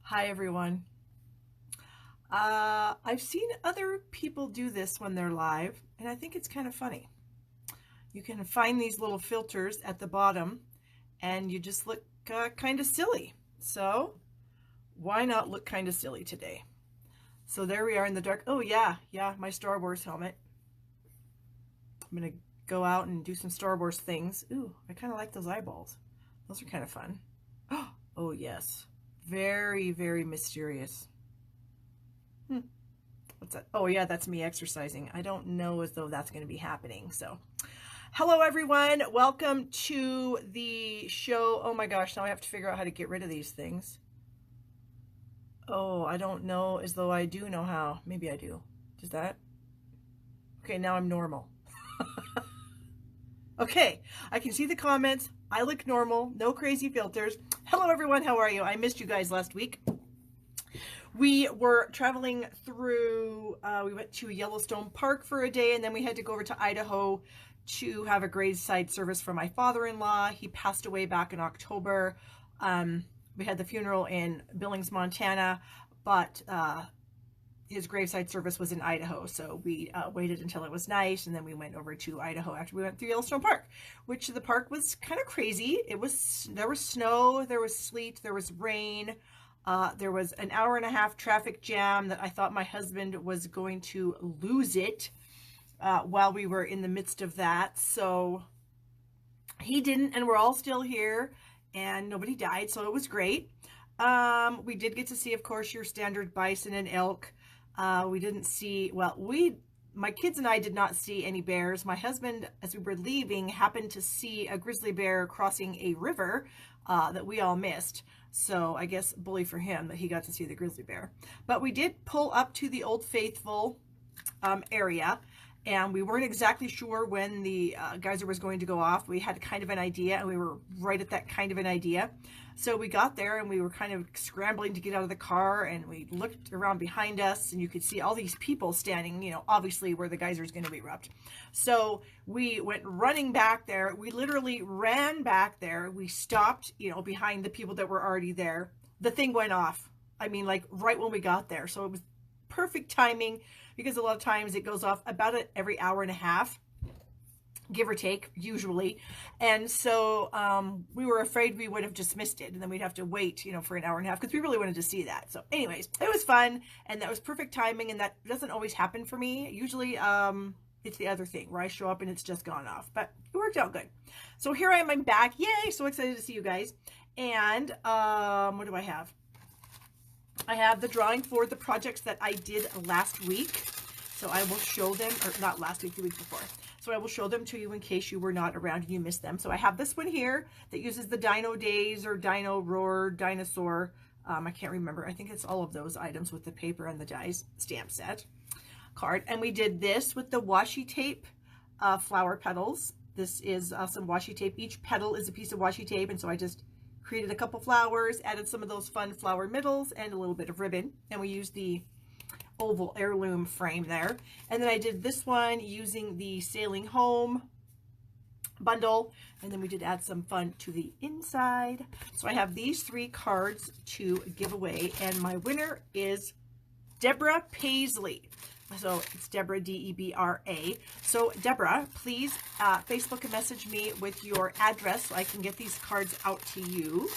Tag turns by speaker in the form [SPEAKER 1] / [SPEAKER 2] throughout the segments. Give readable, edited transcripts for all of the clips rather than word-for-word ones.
[SPEAKER 1] Hi everyone. I've seen other people do this when they're live, and I think it's kind of funny. You can find these little filters at the bottom, and you just look kind of silly. So why not look kind of silly today? So there we are in the dark. Oh yeah, my Star Wars helmet. I'm gonna go out and do some Star Wars things. Ooh, I kind of like those eyeballs. Those are kind of fun. Oh yes, very, very mysterious. What's that? Oh yeah, that's me exercising. I don't know as though that's going to be happening. So hello everyone, welcome to the show. Oh my gosh, now I have to figure out how to get rid of these things. Oh, I don't know as though I do know how. Maybe I do. Does that? Okay, now I'm normal. Okay, I can see the comments. I look normal, no crazy filters. Hello everyone, how are you? I missed you guys last week. We were traveling through, we went to Yellowstone Park for a day, and then we had to go over to Idaho to have a graveside service for my father-in-law. He passed away back in October. We had the funeral in Billings, Montana, but his graveside service was in Idaho, so we waited until it was nice, and then we went over to Idaho after we went through Yellowstone Park, which the park was kind of crazy. There was snow, there was sleet, there was rain. There was an hour-and-a-half traffic jam that I thought my husband was going to lose it while we were in the midst of that. So he didn't, and we're all still here, and nobody died, so it was great. We did get to see, of course, your standard bison and elk. We didn't see, well, my kids and I did not see any bears. My husband, as we were leaving, happened to see a grizzly bear crossing a river that we all missed. So I guess bully for him that he got to see the grizzly bear. But we did pull up to the Old Faithful area, and we weren't exactly sure when the geyser was going to go off. We had kind of an idea, and we were right at that kind of an idea. So we got there, and we were kind of scrambling to get out of the car, and we looked around behind us, and you could see all these people standing, you know, obviously where the geyser is going to erupt. So we went running back there. We literally ran back there. We stopped, you know, behind the people that were already there. The thing went off. I mean, like right when we got there. So it was perfect timing, because a lot of times it goes off about every hour and a half, give or take, usually. And so we were afraid we would have just missed it, and then we'd have to wait, you know, for an hour and a half, because we really wanted to see that. So anyways, it was fun, and that was perfect timing, and that doesn't always happen for me. Usually it's the other thing where I show up and it's just gone off, but it worked out good. So here I am, I'm back. Yay, so excited to see you guys. And what do I have? I have the drawing for the projects that I did last week. So I will show them, or not last week, the week before. So I will show them to you in case you were not around and you missed them. So I have this one here that uses the Dino Days or Dino Roar Dinosaur. I can't remember. I think it's all of those items with the paper and the dies stamp set card. And we did this with the washi tape flower petals. This is some washi tape. Each petal is a piece of washi tape. And so I just created a couple flowers, added some of those fun flower middles and a little bit of ribbon. And we used the oval heirloom frame there. And then I did this one using the Sailing Home bundle, and then we did add some fun to the inside. So I have these 3 cards to give away, and my winner is Deborah Paisley. So it's Deborah, D-E-B-R-A. So Deborah, please Facebook message me with your address so I can get these cards out to you.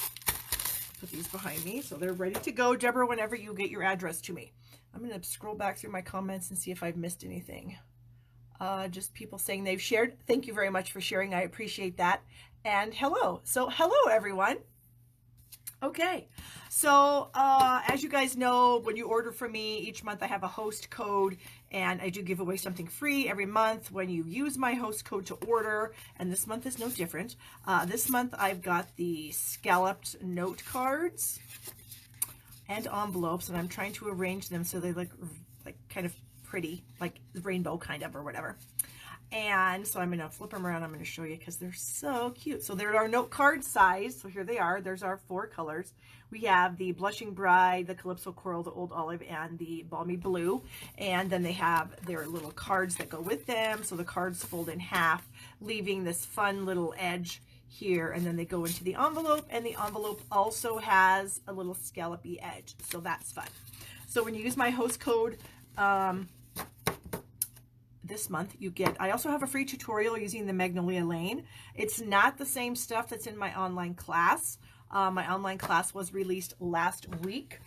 [SPEAKER 1] Put these behind me so they're ready to go, Deborah, whenever you get your address to me. I'm going to scroll back through my comments and see if I've missed anything. Just people saying they've shared. Thank you very much for sharing. I appreciate that. And hello. So hello, everyone. Okay. So as you guys know, when you order from me, each month I have a host code, and I do give away something free every month when you use my host code to order. And this month is no different. This month I've got the Scalloped note cards and envelopes, and I'm trying to arrange them so they look like kind of pretty, like rainbow kind of or whatever. And so I'm going to flip them around. I'm going to show you because they're so cute. So there are note card size. So here they are. There's our 4 colors. We have the Blushing Bride, the Calypso Coral, the Old Olive, and the Balmy Blue. And then they have their little cards that go with them. So the cards fold in half, leaving this fun little edge here, and then they go into the envelope, and the envelope also has a little scallopy edge, so that's fun. So when you use my host code this month, you get, I also have a free tutorial using the Magnolia Lane. It's not the same stuff that's in my online class. My online class was released last week,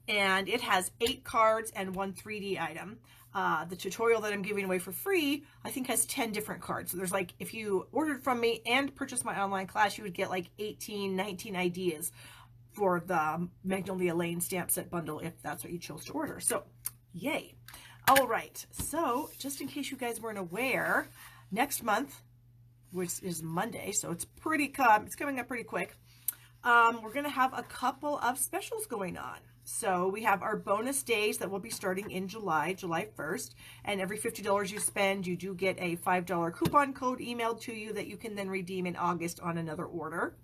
[SPEAKER 1] and it has 8 cards and 1 3D item. The tutorial that I'm giving away for free, I think, has 10 different cards. So there's like, if you ordered from me and purchased my online class, you would get like 18, 19 ideas for the Magnolia Lane stamp set bundle if that's what you chose to order. So yay. All right, so just in case you guys weren't aware, next month, which is Monday, so it's coming up pretty quick, we're going to have a couple of specials going on. So we have our bonus days that will be starting in July 1st, and every $50 you spend, you do get a $5 coupon code emailed to you that you can then redeem in August on another order.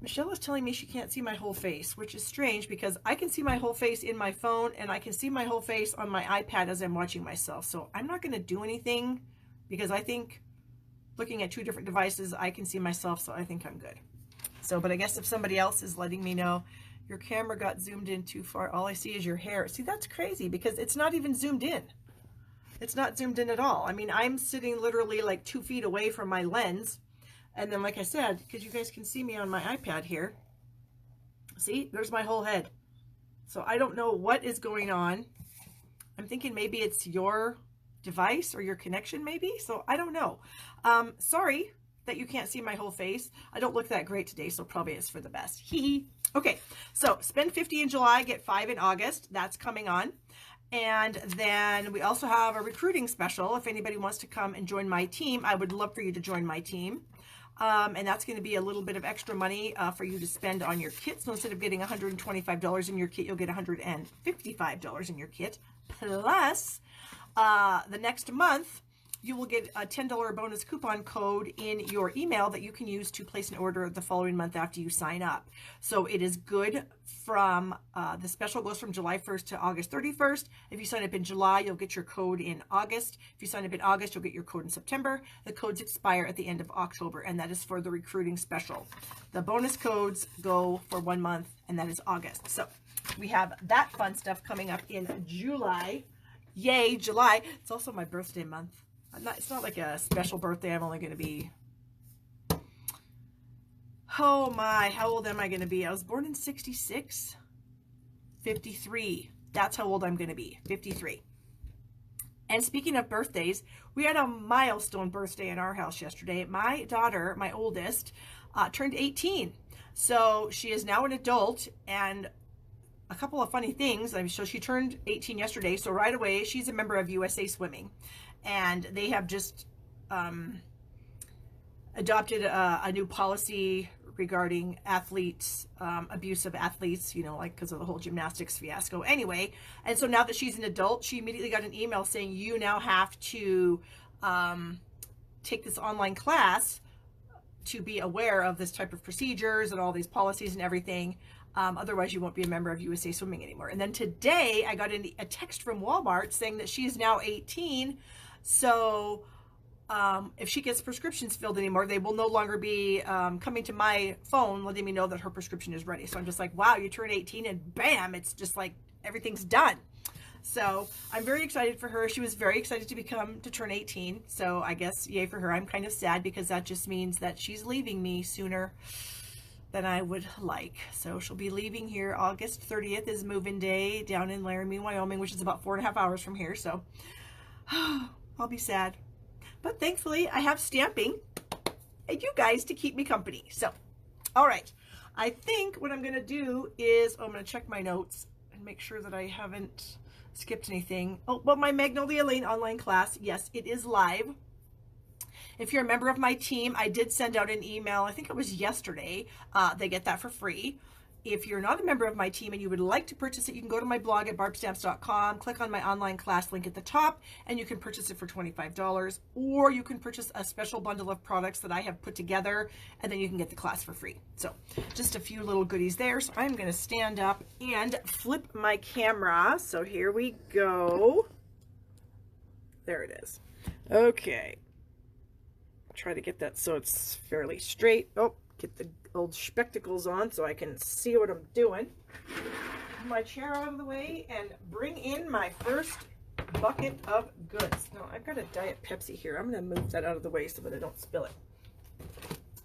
[SPEAKER 1] Michelle is telling me she can't see my whole face, which is strange because I can see my whole face in my phone, and I can see my whole face on my iPad as I'm watching myself. So I'm not going to do anything because I think looking at 2 different devices, I can see myself, so I think I'm good. So, but I guess if somebody else is letting me know, your camera got zoomed in too far, all I see is your hair. See, that's crazy because it's not even zoomed in. It's not zoomed in at all. I mean, I'm sitting literally like 2 feet away from my lens. And then, like I said, because you guys can see me on my iPad here, see, there's my whole head. So I don't know what is going on. I'm thinking maybe it's your device or your connection maybe. So I don't know. Sorry that you can't see my whole face. I don't look that great today, so probably it's for the best. Hee. Okay, so spend 50 in July, get 5 in August. That's coming on. And then we also have a recruiting special. If anybody wants to come and join my team, I would love for you to join my team. And that's going to be a little bit of extra money for you to spend on your kit. So instead of getting $125 in your kit, you'll get $155 in your kit. Plus, the next month, you will get a $10 bonus coupon code in your email that you can use to place an order the following month after you sign up. So it is good from, the special goes from July 1st to August 31st. If you sign up in July, you'll get your code in August. If you sign up in August, you'll get your code in September. The codes expire at the end of October, and that is for the recruiting special. The bonus codes go for 1 month, and that is August. So we have that fun stuff coming up in July. Yay, July. It's also my birthday month. It's not like a special birthday. I'm only going to be, oh my, how old am I going to be? I was born in 66, 53. That's how old I'm going to be, 53. And speaking of birthdays, we had a milestone birthday in our house yesterday. My daughter, my oldest, turned 18. So she is now an adult, and a couple of funny things. So she turned 18 yesterday. So right away, she's a member of USA Swimming. And they have just adopted a new policy regarding athletes, abuse of athletes, you know, like because of the whole gymnastics fiasco anyway. And so now that she's an adult, she immediately got an email saying, you now have to take this online class to be aware of this type of procedures and all these policies and everything. Otherwise, you won't be a member of USA Swimming anymore. And then today, I got a text from Walmart saying that she is now 18. So if she gets prescriptions filled anymore, they will no longer be coming to my phone letting me know that her prescription is ready. So I'm just like, wow, you turn 18 and bam, it's just like everything's done. So I'm very excited for her. She was very excited to turn 18. So I guess yay for her. I'm kind of sad because that just means that she's leaving me sooner than I would like. So she'll be leaving here. August 30th is move-in day down in Laramie, Wyoming, which is about 4.5 hours from here. So I'll be sad. But thankfully, I have stamping and you guys to keep me company. So, all right. I think what I'm going to do is, I'm going to check my notes and make sure that I haven't skipped anything. Oh, well, my Magnolia Lane online class, yes, it is live. If you're a member of my team, I did send out an email, I think it was yesterday. They get that for free. If you're not a member of my team and you would like to purchase it, you can go to my blog at barbstamps.com, click on my online class link at the top, and you can purchase it for $25. Or you can purchase a special bundle of products that I have put together, and then you can get the class for free. So just a few little goodies there. So I'm going to stand up and flip my camera. So here we go. There it is. Okay. try to get that so it's fairly straight. Oh, get the old spectacles on so I can see what I'm doing. Move my chair out of the way and bring in my first bucket of goods. Now, I've got a Diet Pepsi here. I'm going to move that out of the way so that I don't spill it.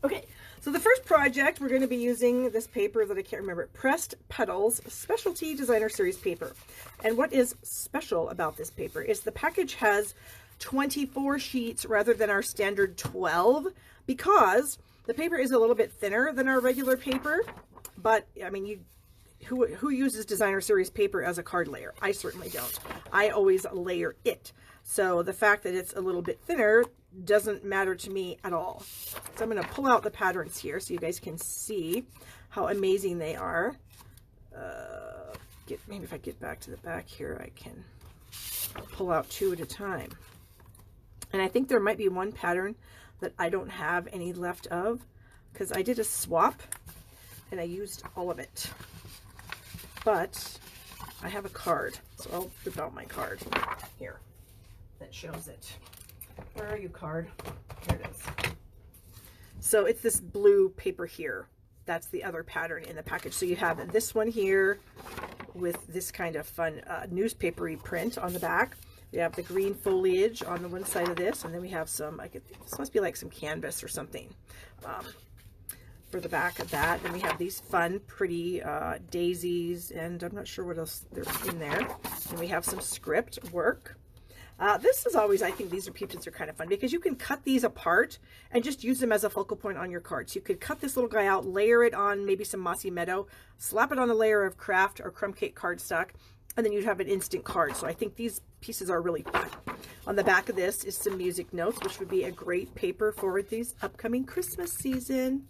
[SPEAKER 1] Okay, so the first project, we're going to be using this paper that I can't remember, Pressed Petals Specialty Designer Series paper. And what is special about this paper is the package has 24 sheets rather than our standard 12, because the paper is a little bit thinner than our regular paper. But I mean, who uses designer series paper as a card layer? I certainly don't. I always layer it. So the fact that it's a little bit thinner doesn't matter to me at all. So I'm going to pull out the patterns here so you guys can see how amazing they are. Maybe if I get back to the back here, I can pull out 2 at a time. And I think there might be one pattern that I don't have any left of, because I did a swap and I used all of it. But I have a card, so I'll flip out my card here that shows it. Where are you, card? Here it is. So it's this blue paper here. That's the other pattern in the package. So you have this one here with this kind of fun newspapery print on the back. We have the green foliage on the one side of this, and then we have some, this must be like some canvas or something for the back of that. Then we have these fun, pretty daisies, and I'm not sure what else there's in there. And we have some script work. This is always, I think these are kind of fun because you can cut these apart and just use them as a focal point on your cards. You could cut this little guy out, layer it on maybe some Mossy Meadow, slap it on a layer of craft or crumb cake cardstock, and then you'd have an instant card. So I think these pieces are really fun. On the back of this is some music notes, which would be a great paper for these upcoming Christmas season.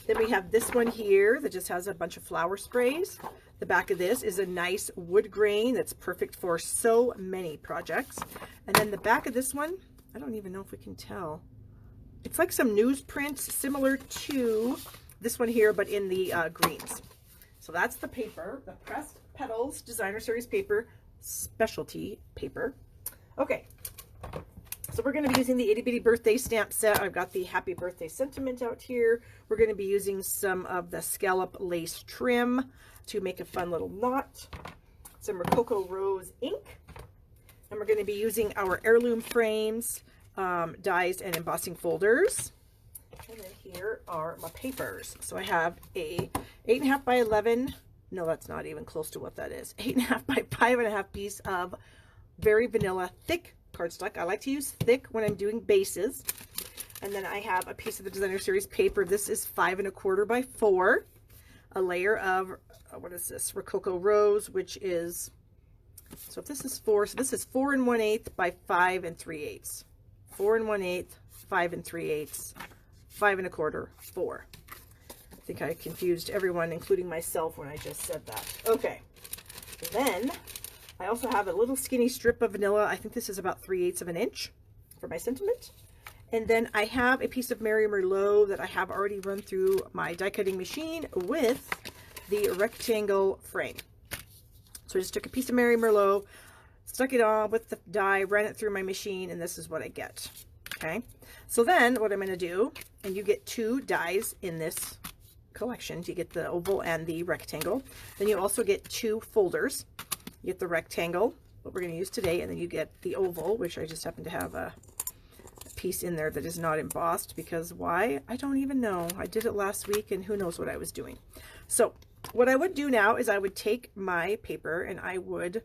[SPEAKER 1] Then we have this one here that just has a bunch of flower sprays. The back of this is a nice wood grain that's perfect for so many projects. And then the back of this one, I don't even know if we can tell. It's like some newsprint similar to this one here, but in the greens. So that's the paper, the Pressed Petals Designer Series paper, specialty paper. Okay, so we're going to be using the Itty Bitty Birthday stamp set. I've got the Happy Birthday sentiment out here. We're going to be using some of the scallop lace trim to make a fun little knot. Some Rococo Rose ink. And we're going to be using our heirloom frames, dies, and embossing folders. And then here are my papers. So I have a 8.5 by 11. No, that's not even close to what that is. 8.5 by 5.5 piece of very vanilla thick cardstock. I like to use thick when I'm doing bases. And then I have a piece of the Designer Series paper. This is 5 1/4 by 4. A layer of, what is this? Rococo Rose, which is, so if this is 4, so this is 4 1/8 by 5 3/8. 4 1/8, 5 3/8, 5 1/4, 4. I think I confused everyone, including myself, when I just said that. Okay. Then I also have a little skinny strip of vanilla. I think this is about 3/8 of an inch for my sentiment. And then I have a piece of Mary Merlot that I have already run through my die cutting machine with the rectangle frame. So I just took a piece of Mary Merlot, stuck it on with the die, ran it through my machine, and this is what I get. Okay. So then what I'm going to do, and you get 2 dies in this collection. You get the oval and the rectangle. Then you also get 2 folders. You get the rectangle, what we're going to use today, and then you get the oval, which I just happen to have a piece in there that is not embossed, because why? I don't even know. I did it last week and who knows what I was doing. So what I would do now is I would take my paper and I would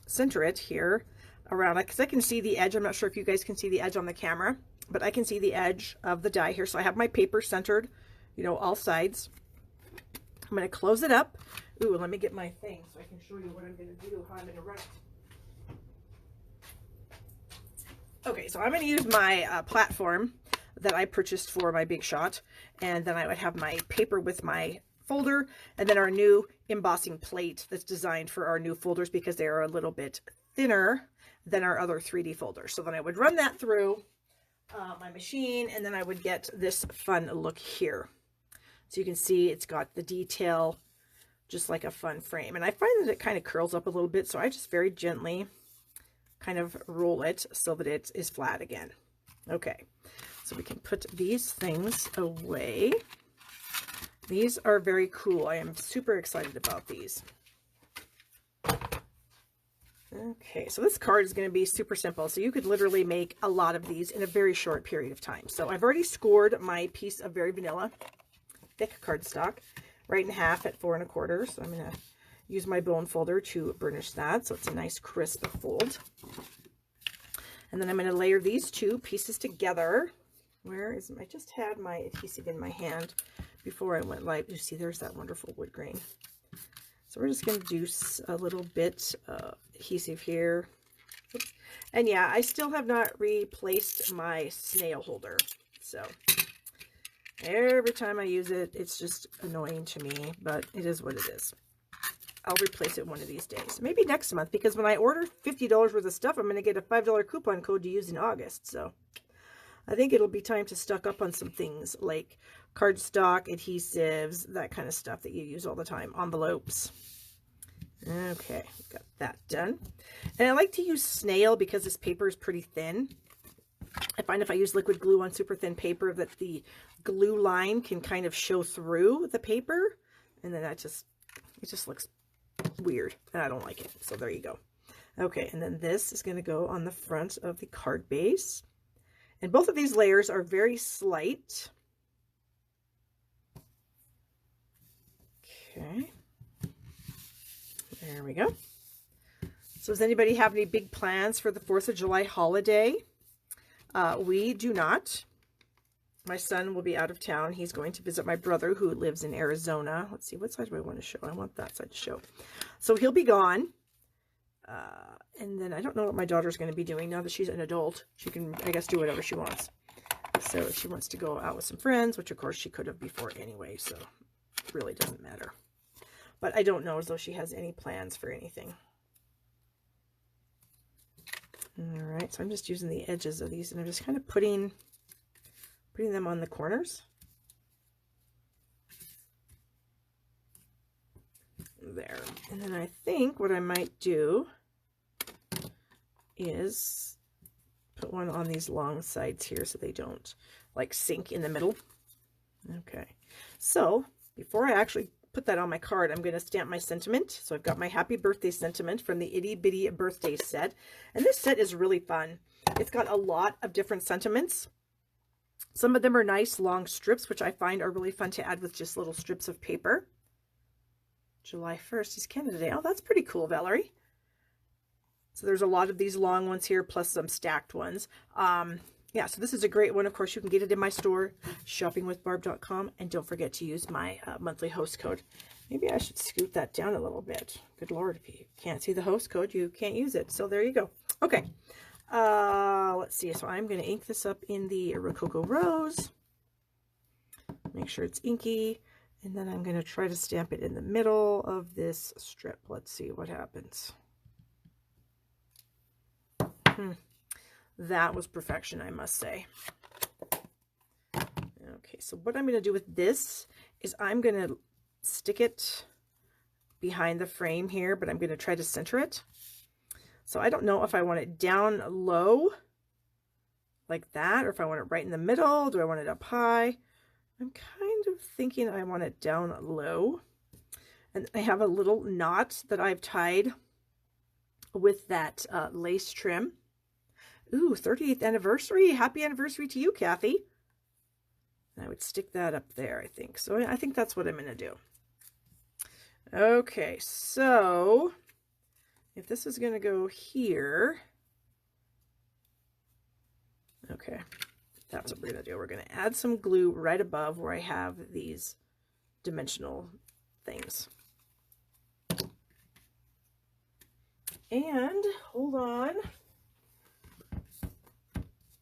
[SPEAKER 1] center it here around, because I can see the edge. I'm not sure if you guys can see the edge on the camera, but I can see the edge of the die here. So I have my paper centered, you know, all sides. I'm going to close it up. Ooh, let me get my thing so I can show you what I'm going to do, how I'm going to run it. Okay, so I'm going to use my platform that I purchased for my Big Shot, and then I would have my paper with my folder, and then our new embossing plate that's designed for our new folders because they are a little bit thinner than our other 3D folders. So then I would run that through my machine, and then I would get this fun look here. So you can see it's got the detail just like a fun frame, and I find that it kind of curls up a little bit, so I just very gently kind of roll it so that it is flat again. Okay, So we can put these things away. These are very cool. I am super excited about these. Okay, so this card is going to be super simple. So you could literally make a lot of these in a very short period of time. So I've already scored my piece of Very Vanilla thick cardstock right in half at 4 1/4. So I'm going to use my bone folder to burnish that so it's a nice crisp fold. And then I'm going to layer these two pieces together. Where is I just had my adhesive in my hand before I went live. You see, there's that wonderful wood grain. So we're just going to do a little bit of adhesive here. Oops. And yeah, I still have not replaced my snail holder. So every time I use it, it's just annoying to me, but it is what it is. I'll replace it one of these days. Maybe next month, because when I order $50 worth of stuff, I'm going to get a $5 coupon code to use in August. So I think it'll be time to stock up on some things like cardstock, adhesives, that kind of stuff that you use all the time. Envelopes. Okay, got that done. And I like to use snail because this paper is pretty thin. I find if I use liquid glue on super thin paper that the glue line can kind of show through the paper. And then it just looks weird. And I don't like it. So there you go. Okay, and then this is going to go on the front of the card base. And both of these layers are very slight. Okay. There we go. So does anybody have any big plans for the 4th of July holiday? We do not. My son will be out of town. He's going to visit my brother who lives in Arizona. Let's see, what side do I want to show? I want that side to show. So he'll be gone. And then I don't know what my daughter's going to be doing now that she's an adult. She can, I guess, do whatever she wants. So if she wants to go out with some friends, which of course she could have before anyway, so it really doesn't matter. But I don't know as though she has any plans for anything. All right, so I'm just using the edges of these, and I'm just kind of putting them on the corners. There. And then I think what I might do is put one on these long sides here so they don't like sink in the middle. Okay, so before I actually put that on my card, I'm going to stamp my sentiment. So I've got my happy birthday sentiment from the Itty Bitty Birthday set. And this set is really fun. It's got a lot of different sentiments. Some of them are nice long strips, which I find are really fun to add with just little strips of paper. July 1st is Canada Day. Oh, that's pretty cool, Valerie. So there's a lot of these long ones here, plus some stacked ones. Yeah, so this is a great one. Of course, you can get it in my store, shoppingwithbarb.com. And don't forget to use my monthly host code. Maybe I should scoot that down a little bit. Good Lord, if you can't see the host code, you can't use it. So there you go. Okay, let's see. So I'm going to ink this up in the Rococo Rose. Make sure it's inky. And then I'm going to try to stamp it in the middle of this strip. Let's see what happens. That was perfection, I must say. Okay, so what I'm going to do with this is I'm going to stick it behind the frame here, but I'm going to try to center it. So I don't know if I want it down low like that, or if I want it right in the middle. Do I want it up high? I'm kind of thinking I want it down low. And I have a little knot that I've tied with that lace trim. Ooh, 38th anniversary. Happy anniversary to you, Kathy. I would stick that up there, I think. So I think that's what I'm going to do. Okay, so if this is going to go here, okay, that's what we're going to do. We're going to add some glue right above where I have these dimensional things. And hold on.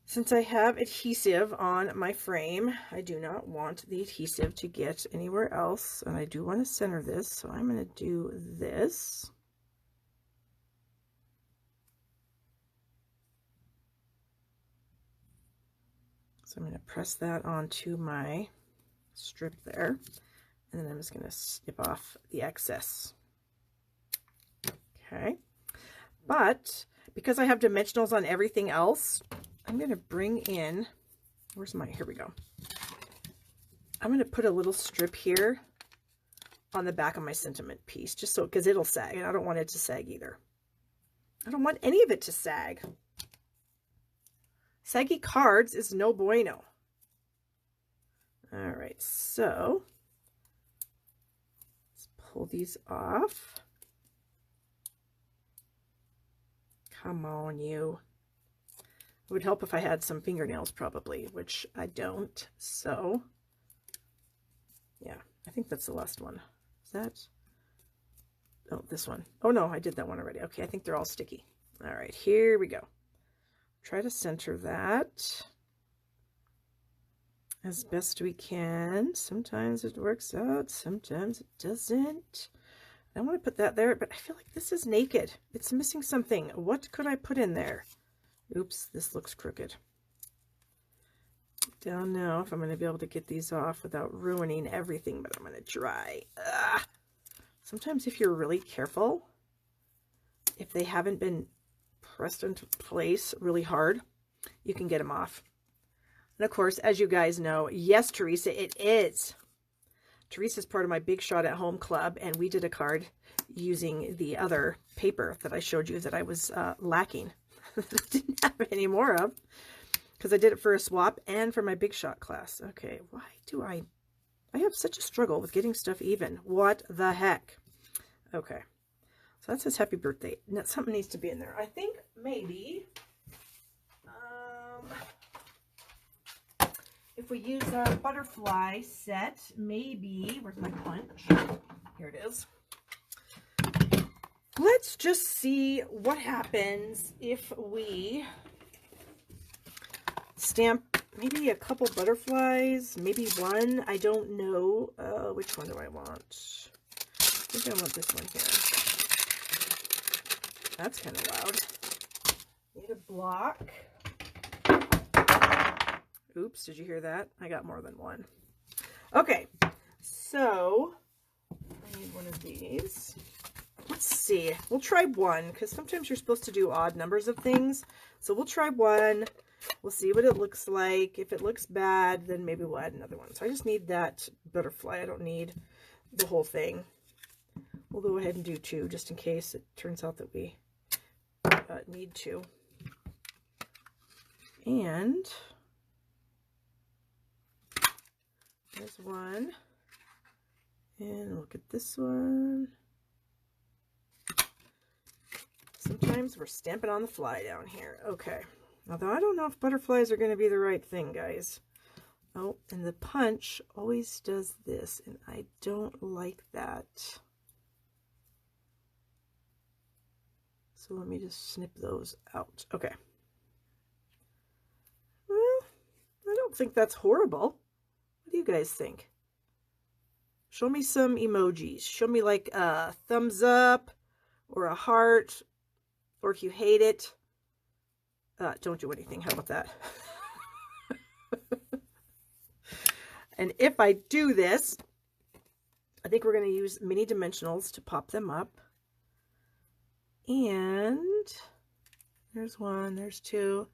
[SPEAKER 1] Since I have adhesive on my frame, I do not want the adhesive to get anywhere else, and I do want to center this, so I'm going to do this. So I'm going to press that onto my strip there, and then I'm just going to snip off the excess. Okay, but because I have dimensionals on everything else, I'm going to bring in Where's my, here we go. I'm going to put a little strip here on the back of my sentiment piece, just so, because it'll sag, and I don't want it to sag either. I don't want any of it to sag. Saggy cards is no bueno. All right, so let's pull these off. Come on, you. It would help if I had some fingernails probably, which I don't. So, yeah, I think that's the last one. Is that? Oh, this one. Oh, no, I did that one already. Okay, I think they're all sticky. All right, here we go. Try to center that as best we can. Sometimes it works out, sometimes it doesn't. I want to put that there, but I feel like this is naked. It's missing something. What could I put in there? Oops, this looks crooked. Don't know if I'm going to be able to get these off without ruining everything, but I'm going to try. Ugh. Sometimes if you're really careful, if they haven't been pressed into place really hard, you can get them off. And of course, as you guys know, yes, Teresa, it is. Teresa's part of my Big Shot at Home club, and we did a card using the other paper that I showed you that I was lacking. I didn't have any more of, because I did it for a swap and for my Big Shot class. Okay, why do I have such a struggle with getting stuff even? What the heck? Okay, so that says happy birthday. Now, something needs to be in there. I think maybe if we use a butterfly set, maybe, where's my punch? Here it is. Let's just see what happens if we stamp maybe a couple butterflies, maybe one. I don't know. Which one do I want? I think I want this one here. That's kind of loud. Need a block. Oops, did you hear that? I got more than one. Okay, so I need one of these. Let's see. We'll try one, because sometimes you're supposed to do odd numbers of things. So we'll try one. We'll see what it looks like. If it looks bad, then maybe we'll add another one. So I just need that butterfly. I don't need the whole thing. We'll go ahead and do two, just in case it turns out that we need to. And there's one. And look at this one. Sometimes we're stamping on the fly down here. Okay. Although I don't know if butterflies are going to be the right thing, guys. Oh, and the punch always does this, and I don't like that. So let me just snip those out. Okay. Well, I don't think that's horrible. What do you guys think? Show me some emojis. Show me like a thumbs up or a heart, or if you hate it, don't do anything. How about that? And if I do this, I think we're going to use mini dimensionals to pop them up. And there's one, there's two.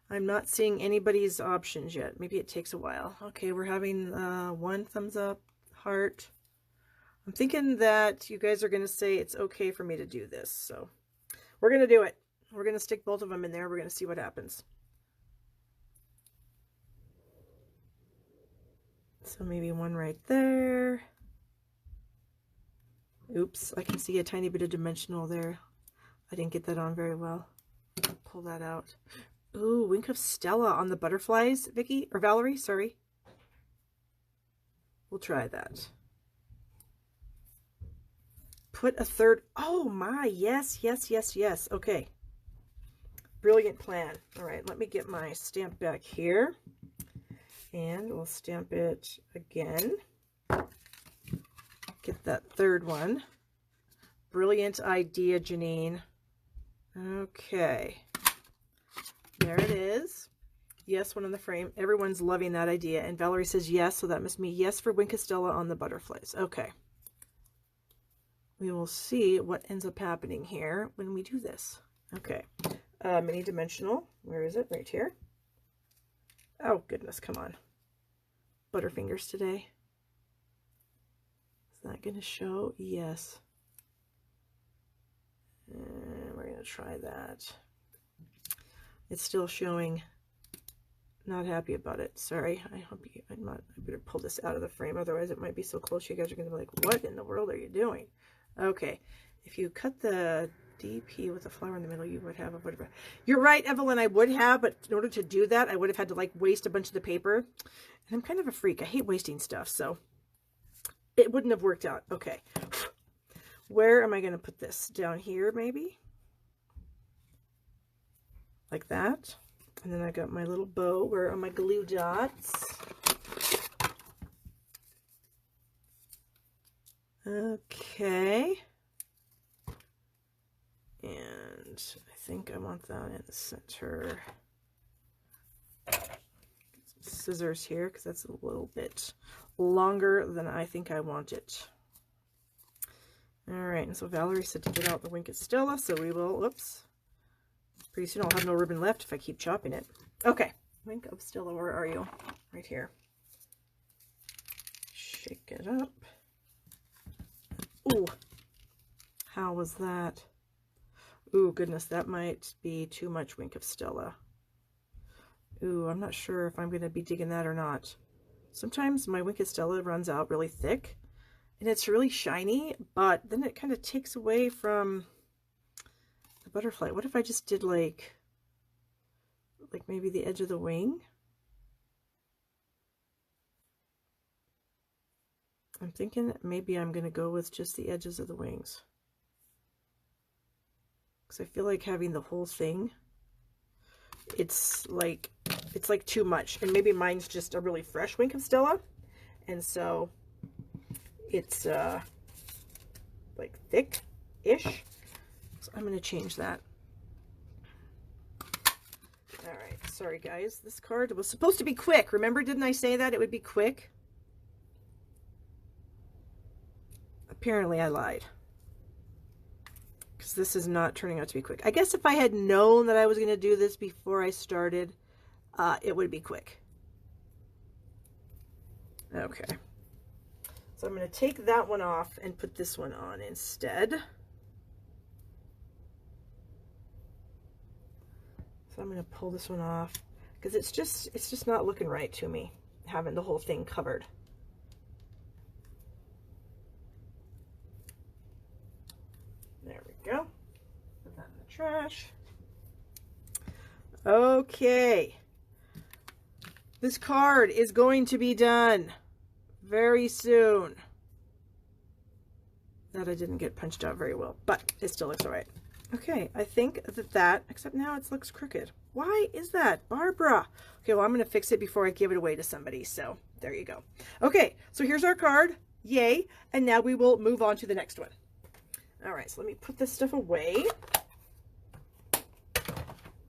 [SPEAKER 1] I'm not seeing anybody's options yet. Maybe it takes a while. Okay, we're having one thumbs up, heart. I'm thinking that you guys are going to say it's okay for me to do this. So we're going to do it. We're going to stick both of them in there. We're going to see what happens. So maybe one right there. Oops, I can see a tiny bit of dimensional there. I didn't get that on very well. Pull that out. Ooh, Wink of Stella on the butterflies, Vicky, or Valerie, sorry. We'll try that. Put a third. Oh my, yes, yes, yes, yes. Okay. Brilliant plan. All right, let me get my stamp back here. And we'll stamp it again. Get that third one. Brilliant idea, Janine. Okay. There it is. Yes, one in the frame. Everyone's loving that idea. And Valerie says yes, so that must mean yes for Wink of Stella on the butterflies. Okay. We will see what ends up happening here when we do this. Okay. Mini dimensional. Where is it? Right here. Oh, goodness, come on. Butterfingers today. Is that going to show? Yes. And we're going to try that. It's still showing. Not happy about it. Sorry. I better pull this out of the frame. Otherwise, it might be so close you guys are going to be like, what in the world are you doing? Okay. If you cut the DP with a flower in the middle, you would have a whatever. You're right, Evelyn. I would have, but in order to do that, I would have had to like waste a bunch of the paper. And I'm kind of a freak. I hate wasting stuff, so it wouldn't have worked out. Okay. Where am I going to put this? Down here, maybe? Like that. And then I got my little bow. Where are my glue dots? Okay. And I think I want that in the center. Get some scissors here because that's a little bit longer than I think I want it. All right, and so Valerie said to get out the Wink at Stella, so we will, whoops. Pretty soon I'll have no ribbon left if I keep chopping it. Okay, Wink of Stella, where are you? Right here. Shake it up. Ooh, how was that? Ooh, goodness, that might be too much Wink of Stella. Ooh, I'm not sure if I'm going to be digging that or not. Sometimes my Wink of Stella runs out really thick, and it's really shiny, but then it kind of takes away from the butterfly. What if I just did like maybe the edge of the wing? I'm thinking maybe I'm going to go with just the edges of the wings. Because I feel like having the whole thing, it's like too much. And maybe mine's just a really fresh Wink of Stella. And so it's like thick-ish. So I'm going to change that. All right. Sorry, guys. This card was supposed to be quick. Remember, didn't I say that it would be quick? Apparently, I lied. Because this is not turning out to be quick. I guess if I had known that I was going to do this before I started, it would be quick. Okay. So I'm going to take that one off and put this one on instead. So I'm going to pull this one off because it's just not looking right to me, having the whole thing covered. There we go. Put that in the trash. Okay. This card is going to be done very soon. That I didn't get punched out very well, but it still looks all right. Okay, I think that, except now it looks crooked. Why is that, Barbara? Okay, well, I'm going to fix it before I give it away to somebody, so there you go. Okay, so here's our card. Yay. And now we will move on to the next one. All right, so let me put this stuff away.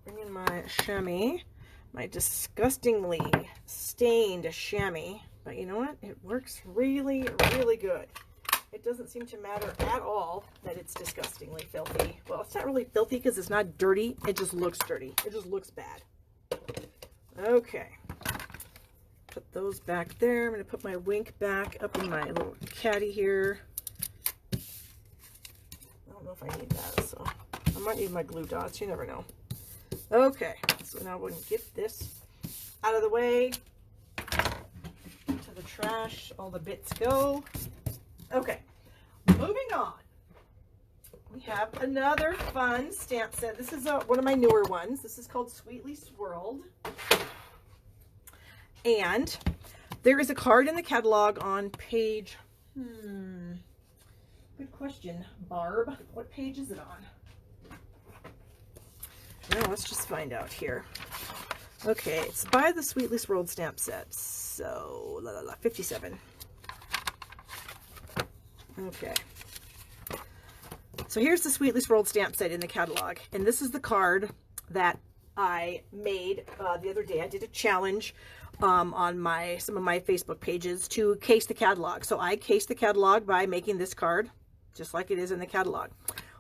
[SPEAKER 1] Bring in my chamois, my disgustingly stained chamois. But you know what? It works really, really good. It doesn't seem to matter at all that it's disgustingly filthy. Well, it's not really filthy because it's not dirty. It just looks dirty. It just looks bad. Okay. Put those back there. I'm going to put my Wink back up in my little caddy here. I don't know if I need that, so I might need my glue dots. You never know. Okay. So now we're going to get this out of the way. To the trash. All the bits go. Okay, moving on. We have another fun stamp set. This is one of my newer ones. This is called Sweetly Swirled. And there is a card in the catalog on page, good question, Barb. What page is it on? Well, let's just find out here. Okay, it's by the Sweetly Swirled stamp set. So, 57. Okay, so here's the Sweetly Swirled stamp set in the catalog, and this is the card that I made the other day. I did a challenge on some of my Facebook pages to case the catalog. So I cased the catalog by making this card, just like it is in the catalog.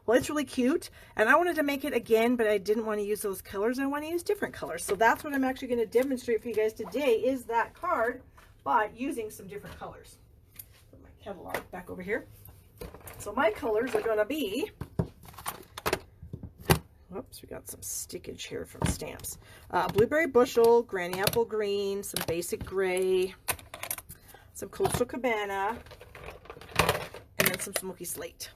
[SPEAKER 1] Well, it's really cute, and I wanted to make it again, but I didn't want to use those colors. I want to use different colors. So that's what I'm actually going to demonstrate for you guys today, is that card, but using some different colors. Put my catalog back over here. So my colors are going to be, whoops, we got some stickage here from stamps. Blueberry Bushel, Granny Apple Green, some Basic Gray, some Coastal Cabana, and then some Smoky Slate.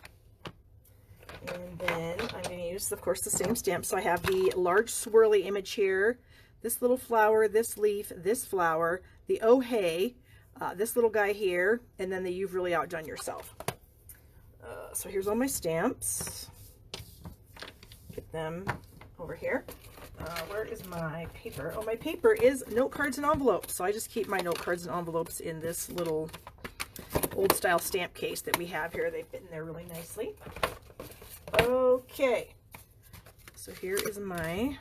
[SPEAKER 1] And then I'm going to use, of course, the same stamp. So I have the large swirly image here, this little flower, this leaf, this flower, the Oh Hey, this little guy here, and then the You've Really Outdone Yourself. So here's all my stamps. Get them over here. Where is my paper? Oh, my paper is note cards and envelopes. So I just keep my note cards and envelopes in this little old style stamp case that we have here. They fit in there really nicely. Okay, so here is my